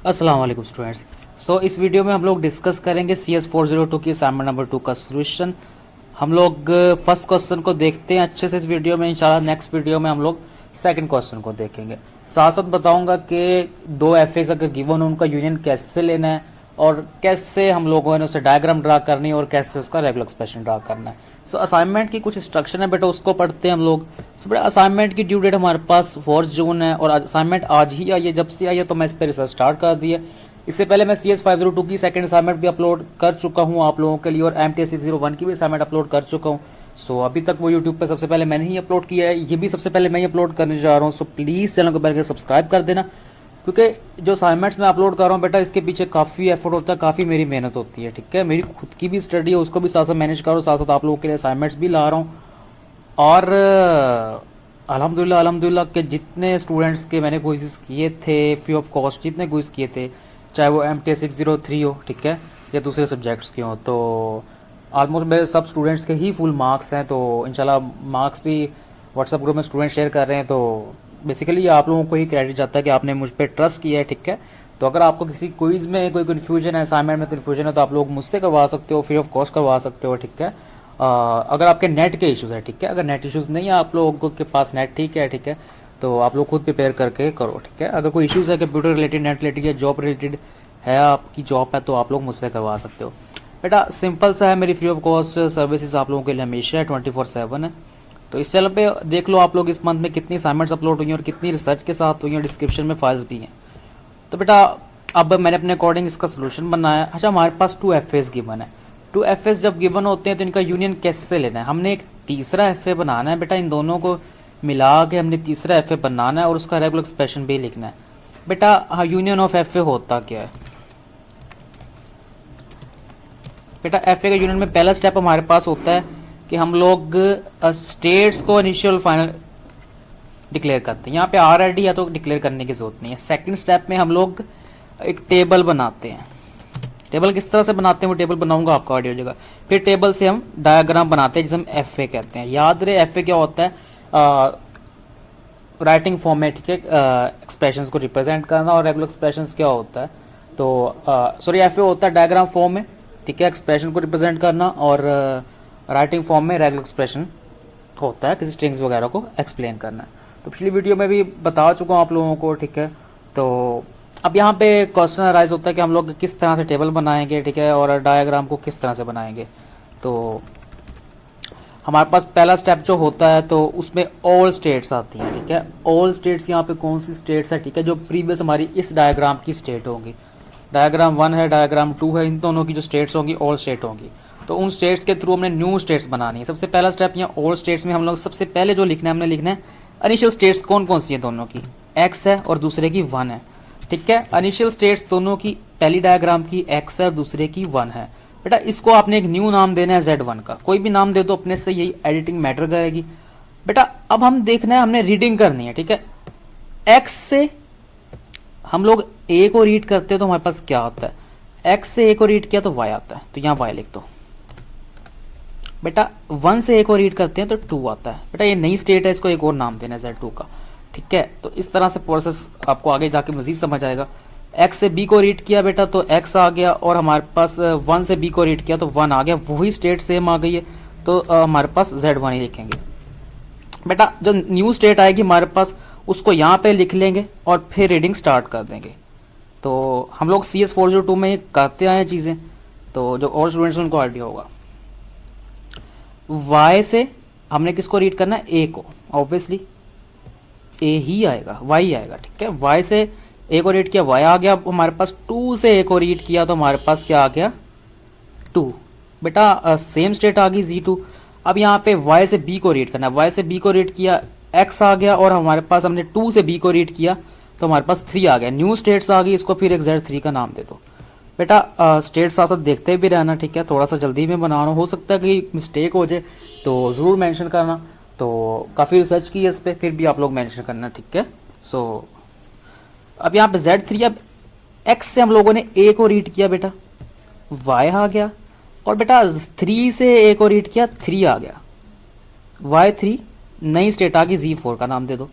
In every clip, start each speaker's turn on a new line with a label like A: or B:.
A: अस्सलाम वालेकुम स्टूडेंट्स। इस वीडियो में हम लोग डिस्कस करेंगे CS402 की असाइनमेंट नंबर 2 का सोल्यूशन। हम लोग फर्स्ट क्वेश्चन को देखते हैं अच्छे से इस वीडियो में। इंशाल्लाह नेक्स्ट वीडियो में हम लोग सेकंड क्वेश्चन को देखेंगे। साथ साथ बताऊंगा कि दो एफ अगर गिवन हो उनका यूनियन कैसे लेना है और कैसे हम लोगों ने उसे डायग्राम ड्रा करनी है और कैसे उसका रेगुलर एक्सप्रेशन ड्रा करना है। असाइनमेंट की कुछ इंस्ट्रक्शन है बेटा, उसको पढ़ते हैं हम लोग। बेटा असाइनमेंट की ड्यू डेट हमारे पास 4 जून है और असाइनमेंट आज ही आई है। जब से आई है तो मैं इस पर रिसर्च स्टार्ट कर दी है। इससे पहले मैं CS502 की सेकंड असाइनमेंट भी अपलोड कर चुका हूँ आप लोगों के लिए और MTS601 की भी असाइनमेंट अपलोड कर चुका हूँ। अभी तक वो यूट्यूब पे सबसे पहले मैंने ही अपलोड किया है, ये भी सबसे पहले मैं ही अपलोड करने जा रहा हूँ। प्लीज़ चैनल को पहले के सब्सक्राइब कर देना, क्योंकि जो असाइनमेंट्स मैं अपलोड कर रहा हूँ बेटा इसके पीछे काफ़ी एफर्ट होता है, काफ़ी मेरी मेहनत होती है। ठीक है, मेरी खुद की भी स्टडी है, उसको भी साथ साथ मैनेज कर रहा हूँ, साथ साथ आप लोगों के लिए असाइनमेंट्स भी ला रहा हूँ। और अल्हम्दुलिल्लाह अल्हम्दुलिल्लाह के जितने स्टूडेंट्स के मैंने क्विज़ किए थे फ्री ऑफ कॉस्ट, जितने क्विज़ किए थे, चाहे वो MT603 हो, ठीक है, या दूसरे सब्जेक्ट्स के हों, तो ऑलमोस्ट मेरे सब स्टूडेंट्स के ही फुल मार्क्स हैं। तो इंशाल्लाह मार्क्स भी व्हाट्सएप ग्रुप में स्टूडेंट शेयर कर रहे हैं। तो बेसिकली आप लोगों को ही क्रेडिट जाता है कि आपने मुझ पर ट्रस्ट किया है। ठीक है, तो अगर आपको किसी क्विज़ में कोई कन्फ्यूजन है, असाइनमेंट में कन्फ्यूजन है, तो आप लोग मुझसे करवा सकते हो, फ्री ऑफ कॉस्ट करवा सकते हो। ठीक है, अगर आपके नेट के इश्यूज़ है, ठीक है, अगर नेट इश्यूज़ नहीं है आप लोगों के पास नेट ठीक है, ठीक है, तो आप लोग खुद प्रिपेयर करके करो। ठीक है, अगर कोई इश्यूज़ है कंप्यूटर रिलेटेड, नेट रिलेटेड या जॉब रिलेटेड है, आपकी जॉब है, तो आप लोग मुझसे करवा सकते हो। बेटा सिंपल सा है, मेरी फ्री ऑफ कॉस्ट सर्विसेज आप लोगों के लिए हमेशा है, 24/7 है। तो इस चैनल पे देख लो आप लोग इस मंथ में कितनी असाइनमेंट्स अपलोड हुई हैं और कितनी रिसर्च के साथ हुई हैं, डिस्क्रिप्शन में फाइल्स भी हैं। तो बेटा अब मैंने अपने अकॉर्डिंग इसका सोल्यूशन बनाया। अच्छा, हमारे पास 2 FAs गिवन है। 2 FAs जब गिवन होते हैं तो इनका यूनियन कैसे लेना है, हमने एक तीसरा FA बनाना है बेटा, इन दोनों को मिला के हमने तीसरा FA बनाना है और उसका रेगुलर एक्सप्रेशन भी लिखना है। बेटा हाँ, यूनियन ऑफ FA होता क्या है बेटा? FA का यूनियन में पहला स्टेप हमारे पास होता है कि हम लोग स्टेट्स को इनिशियल फाइनल डिक्लेयर करते हैं। यहाँ पे ऑलरेडी या तो डिक्लेयर करने की जरूरत नहीं है। सेकंड स्टेप में हम लोग एक टेबल बनाते हैं। टेबल किस तरह से बनाते हैं वो टेबल बनाऊंगा, आपका ऑडियो जगह। फिर टेबल से हम डायग्राम बनाते हैं जिसे हम FA कहते हैं। याद रहे FA क्या होता है, राइटिंग फॉर्म में, ठीक है, एक्सप्रेशंस को रिप्रेजेंट करना। और रेगुलर एक्सप्रेशंस क्या होता है, तो सॉरी FA होता है डायग्राम फॉर्म में, ठीक है, एक्सप्रेशन को रिप्रेजेंट करना, और राइटिंग फॉर्म में रेगुलर एक्सप्रेशन होता है किसी स्ट्रिंग्स वगैरह को एक्सप्लेन करना। तो पिछली वीडियो में भी बता चुका हूँ आप लोगों को। ठीक है, तो अब यहाँ पे क्वेश्चन अराइज होता है कि हम लोग किस तरह से टेबल बनाएंगे, ठीक है, और डायग्राम को किस तरह से बनाएंगे। तो हमारे पास पहला स्टेप जो होता है तो उसमें ऑल स्टेट्स आती हैं। ठीक है, ऑल स्टेट्स यहाँ पे कौन सी स्टेट्स है, ठीक है, जो प्रीवियस हमारी इस डायग्राम की स्टेट होंगी। डायग्राम 1 है, डायग्राम 2 है, इन दोनों की जो स्टेट्स होंगी ऑल स्टेट होंगी। तो उन स्टेट्स के थ्रू हमने न्यू स्टेट्स बनानी है। सबसे पहला स्टेप यहाँ ऑल स्टेट्स में हम लोग सबसे पहले जो लिखना है, हमने लिखना है इनिशियल स्टेट्स कौन कौन सी है, दोनों की x है और दूसरे की 1 है। ठीक है, इनिशियल स्टेट्स दोनों की, पहली डायग्राम की x है और दूसरे की 1 है। बेटा इसको आपने एक न्यू नाम देना है Z1 का, कोई भी नाम दे दो अपने से, यही एडिटिंग मैटर करेगी। बेटा अब हम देखना है, हमने रीडिंग करनी है। ठीक है, x से हम लोग a को रीड करते हैं तो हमारे पास क्या आता है, x से a को रीड किया तो y आता है, तो यहाँ y लिख दो। बेटा 1 से a को रीड करते हैं तो 2 आता है। बेटा ये नई स्टेट है, इसको एक और नाम देना है Z2 का। ठीक है, तो इस तरह से प्रोसेस आपको आगे जाके मजीद समझ आएगा। x से b को रीड किया बेटा तो x आ गया, और हमारे पास 1 से b को रीड किया तो 1 आ गया, वही स्टेट सेम आ गई है, तो हमारे पास Z1 ही लिखेंगे। बेटा जो न्यू स्टेट आएगी हमारे पास उसको यहाँ पे लिख लेंगे और फिर रीडिंग स्टार्ट कर देंगे। तो हम लोग CS402 में करते आए हैं चीज़ें, तो जो और स्टूडेंट्स उनको आइडिया होगा। y से हमने किसको रीड करना है, a को, ऑब्वियसली a ही आएगा, y आएगा। ठीक है, y से a को रीड किया, y आ गया। हमारे पास 2 से a को रीड किया तो हमारे पास क्या आ गया, 2। बेटा सेम स्टेट आ गई Z2। अब यहाँ पे y से b को रीड करना है, y से b को रीड किया, x आ गया, और हमारे पास हमने 2 से b को रीड किया तो हमारे पास 3 आ गया, न्यू स्टेट्स आ गई। इसको फिर एक Z3 का नाम दे दो। बेटा स्टेट साथ साथ देखते भी रहना। ठीक है, थोड़ा सा जल्दी में बना रहा हूँ, हो सकता है कि मिस्टेक हो जाए तो ज़रूर मेंशन करना। तो काफ़ी रिसर्च की है इस पर, फिर भी आप लोग मेंशन करना। ठीक है, अब यहाँ पे Z3, अब x से हम लोगों ने a को रीड किया बेटा, y आ गया, और बेटा 3 से a को रीड किया, 3 आ गया, y3 नई स्टेट आ गई, Z4 का नाम दे दो।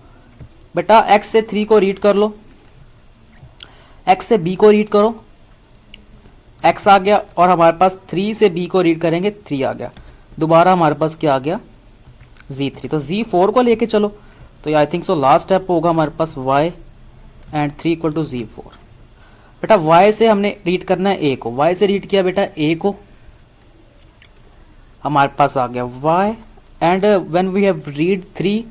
A: बेटा x से 3 को रीड कर लो, एक्स से बी को रीड करो, एक्स आ गया, और हमारे पास 3 से बी को रीड करेंगे, 3 आ गया। दोबारा हमारे पास क्या आ गया, Z3। तो Z4 को लेके चलो, तो I think so last step होगा हमारे पास y and 3 equal to Z4। बेटा y से हमने रीड करना है a को, y से रीड किया बेटा a को, हमारे पास आ गया y, and when we have read 3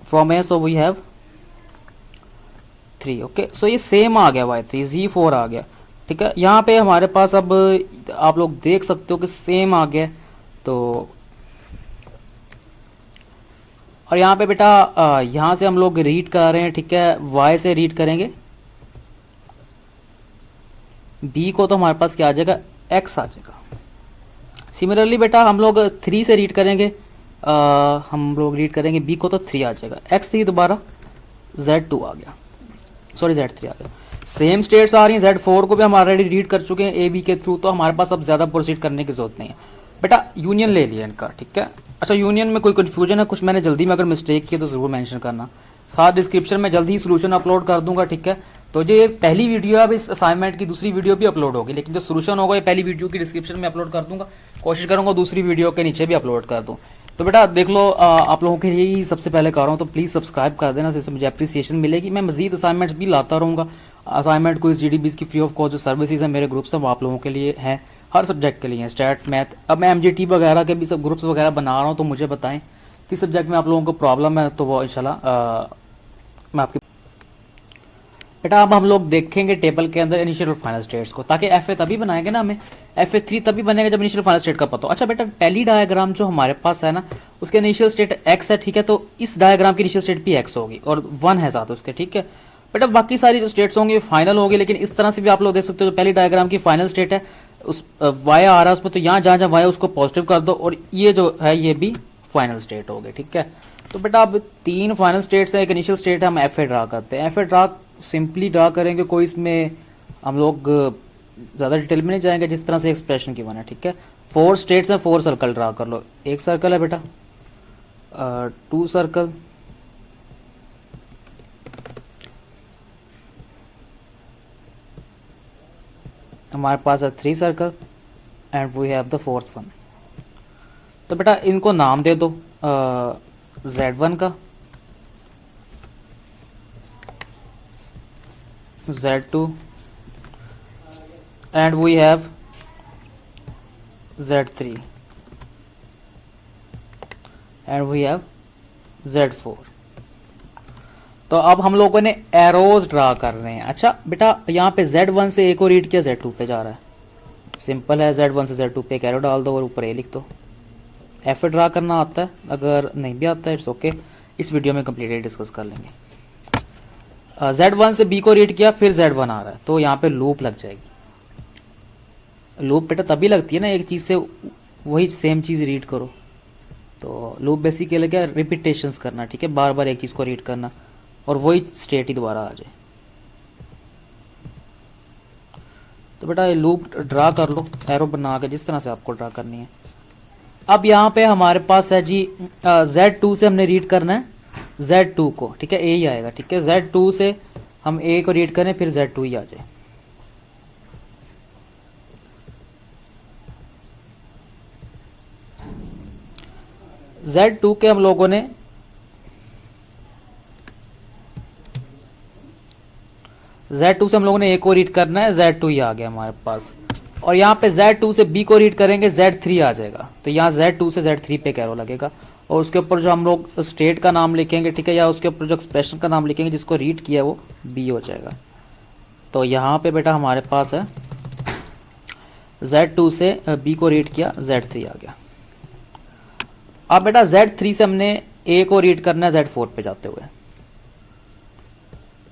A: from a, so we have 3। Okay, so ये सेम आ गया y3, Z4 आ गया। ठीक है, यहाँ पे हमारे पास अब आप लोग देख सकते हो कि सेम आ गया। तो और यहाँ पे बेटा यहाँ से हम लोग रीड कर रहे हैं, ठीक है, y से रीड करेंगे b को, तो हमारे पास क्या आ जाएगा, x आ जाएगा। सिमिलरली बेटा हम लोग 3 से रीड करेंगे, हम लोग रीड करेंगे b को, तो 3 आ जाएगा, x3 दोबारा z2 आ गया, सॉरी z3 आ गया। सेम स्टेट्स आ रही हैं, z4 को भी हम ऑलरेडी रीड कर चुके हैं ए बी के थ्रू, तो हमारे पास अब ज़्यादा प्रोसीड करने की जरूरत नहीं है। बेटा यूनियन ले लिया इनका, ठीक है। अच्छा, यूनियन में कोई कन्फ्यूजन है कुछ, मैंने जल्दी में अगर मिस्टेक की तो ज़रूर मेंशन करना, साथ डिस्क्रिप्शन में जल्दी ही सोल्यूशन अपलोड कर दूंगा, ठीक है। तो ये पहली वीडियो है, अब इस असाइनमेंट की दूसरी वीडियो भी अपलोड होगी, लेकिन जो सोल्यूशन होगा ये पहली वीडियो की डिस्क्रिप्शन में अपलोड कर दूंगा, कोशिश करूँगा दूसरी वीडियो के नीचे भी अपलोड कर दूँ। तो बेटा देख लो, आप लोगों के लिए ही सबसे पहले कर रहा हूँ, तो प्लीज़ सब्सक्राइब कर देना, जिससे मुझे अप्रिसिएशन मिलेगी। मैं मजीद असाइनमेंट्स भी लाता रहूँगा, असाइनमेंट को इस GDBs की फ्री ऑफ कॉस्ट जो सर्विसेज है मेरे ग्रुप्स हैं वो आप लोगों के लिए हैं, हर सब्जेक्ट के लिए हैं, स्टैट मैथ। अब मैं MGT वगैरह के भी सब ग्रुप्स वगैरह बना रहा हूँ, तो मुझे बताएं किस सब्जेक्ट में आप लोगों को प्रॉब्लम है, तो वो इंशाल्लाह मैं आपकी। बेटा अब हम लोग देखेंगे टेबल के अंदर इनिशियल और फाइनल स्टेट्स को, ताकि FA तभी बनाएंगे ना, हमें FA3 तभी बनेगा जब इनिशियल फाइनल स्टेट का पता हो। अच्छा बेटा, पहली डायग्राम जो हमारे पास है ना, उसके इनिशियल स्टेट x है, ठीक है, तो इस डायग्राम की इनिशियल स्टेट भी x होगी और 1 है साथ उसके, ठीक है। बेटा बाकी सारी जो स्टेट्स होंगी फाइनल होगी, लेकिन इस तरह से भी आप लोग देख सकते हो, जो पहली डायग्राम की फाइनल स्टेट है उस y आ रहा है उसमें, तो यहाँ जहाँ जहाँ y है उसको पॉजिटिव कर दो, और ये जो है ये भी फाइनल स्टेट हो गई, ठीक है। तो बेटा अब 3 फाइनल स्टेट्स है, एक इनिशियल स्टेट है, हम FA ड्रा करते हैं। FA ड्रा सिंपली ड्रा करेंगे, कोई इसमें हम लोग ज़्यादा डिटेल में नहीं जाएंगे, जिस तरह से एक्सप्रेशन की बना है, ठीक है। 4 स्टेट्स हैं, 4 सर्कल ड्रा कर लो। एक सर्कल है बेटा, 2 सर्कल, हमारे पास है 3 circle, and we have the 4th one. तो बेटा इनको नाम दे दो, Z1 का, Z2, and we have Z3, and we have Z4। तो अब हम लोगों ने एरोज ड्रा कर रहे हैं। अच्छा बेटा यहाँ पे Z1 से A को रीड किया, Z2 पे जा रहा है, सिंपल है, Z1 से Z2 पे एक एरो डाल दो और ऊपर A लिख दो। FA ड्रा करना आता है, अगर नहीं भी आता है इट्स ओके, इस वीडियो में कंप्लीटली डिस्कस कर लेंगे। Z1 से B को रीड किया, फिर Z1 आ रहा है, तो यहाँ पे लूप लग जाएगी। लूप बेटा तभी लगती है ना, एक चीज़ से वही सेम चीज़ रीड करो, तो लूप बेसिकली क्या, रिपीटेशंस करना, ठीक है, बार बार एक चीज़ को रीड करना और वही स्टेट ही दोबारा आ जाए। तो बेटा ये लूप ड्रा कर लो, एरो बना के, जिस तरह से आपको ड्रा करनी है। अब यहाँ पे हमारे पास है जी Z2 से हमने रीड करना है Z2 को, ठीक है, A ही आएगा, ठीक है। Z2 से हम A को रीड करें, फिर Z2 ही आ जाए। Z2 के हम लोगों ने Z2 से हम लोगों ने A को रीड करना है, Z2 ही आ गया हमारे पास। और यहाँ पे Z2 से B को रीड करेंगे, Z3 आ जाएगा, तो यहाँ Z2 से Z3 पे कैरो लगेगा, और उसके ऊपर जो हम लोग स्टेट का नाम लिखेंगे, ठीक है, या उसके ऊपर जो एक्सप्रेशन का नाम लिखेंगे जिसको रीड किया वो B हो जाएगा। तो यहाँ पे बेटा हमारे पास है Z2 से B को रीड किया, Z3 आ गया। अब बेटा Z3 से हमने A को रीड करना है Z4 पे जाते हुए।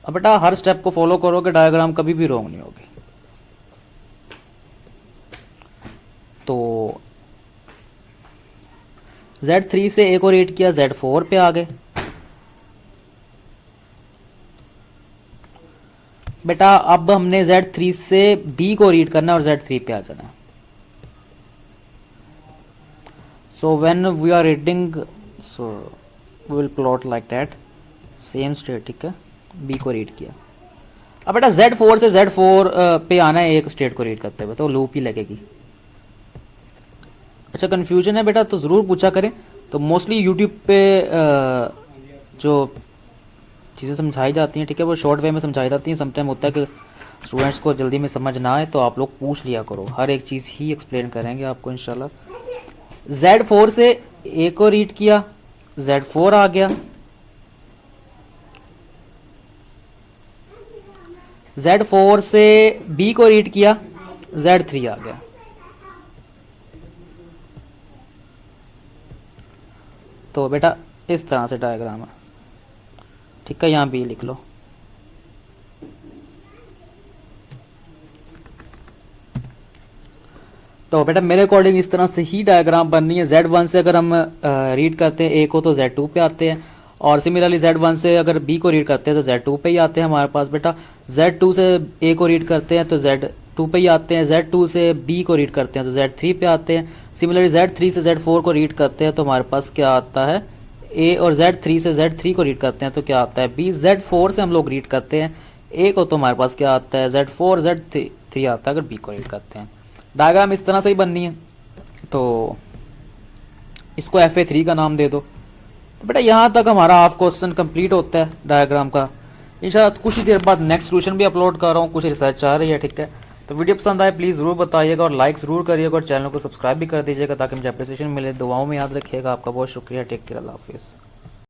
A: अब बेटा हर स्टेप को फॉलो करोगे, डायग्राम कभी भी रॉन्ग नहीं होगी। तो Z3 से A को रीड किया, Z4 पे आ गए। बेटा अब हमने Z3 से B को रीड करना है और Z3 पे आ जाना है। So when we are reading, so we will plot like that, same state, ठीक है, B को रीड किया। अब बेटा Z4 से Z4 पे आना है एक स्टेट को रीड करते हुए, तो लूप ही लगेगी। अच्छा कन्फ्यूजन है बेटा तो ज़रूर पूछा करें। तो मोस्टली यूट्यूब पे जो चीज़ें समझाई जाती हैं, ठीक है, वो शॉर्ट वे में समझाई जाती हैं। समटाइम होता है कि स्टूडेंट्स को जल्दी में समझ ना आए, तो आप लोग पूछ लिया करो, हर एक चीज़ ही एक्सप्लेन करेंगे आपको इंशाल्लाह। Z4 से A को रीड किया, Z4 आ गया, Z4 से B को रीड किया, Z3 आ गया। तो बेटा इस तरह से डायग्राम है, ठीक है, यहाँ B लिख लो। तो बेटा मेरे अकॉर्डिंग इस तरह से ही डायग्राम बननी है। Z1 से अगर हम रीड करते हैं A को तो Z2 पे आते हैं, और सिमिलरली Z1 से अगर B को रीड करते हैं तो Z2 पे ही आते हैं हमारे पास। बेटा Z2 से A को रीड करते हैं तो Z2 पे ही आते हैं, Z2 से B को रीड करते हैं तो Z3 पे आते हैं। सिमिलरली Z3 से Z4 को रीड करते हैं तो हमारे पास क्या आता है A, और Z3 से Z3 को रीड करते हैं तो क्या आता है B। Z4 से हम लोग रीड करते हैं A को तो हमारे पास क्या आता है Z4, Z3 आता है अगर B को रीड करते हैं। डायग्राम इस तरह से ही बननी है। तो इसको FA3 का नाम दे दो। तो बेटा यहाँ तक हमारा हाफ क्वेश्चन कंप्लीट होता है डायग्राम का। इंशाल्लाह कुछ ही देर बाद नेक्स्ट सोल्यूशन भी अपलोड कर रहा हूँ, कुछ रिसर्च आ रही है, ठीक है। तो वीडियो पसंद आए प्लीज़ ज़रूर बताइएगा और लाइक ज़रूर करिएगा और चैनल को सब्सक्राइब भी कर दीजिएगा ताकि मुझे अप्रिसिएशन मिले। दुआओं में याद रखिएगा। आपका बहुत शुक्रिया। टेक केयर, अल्लाह हाफिज़।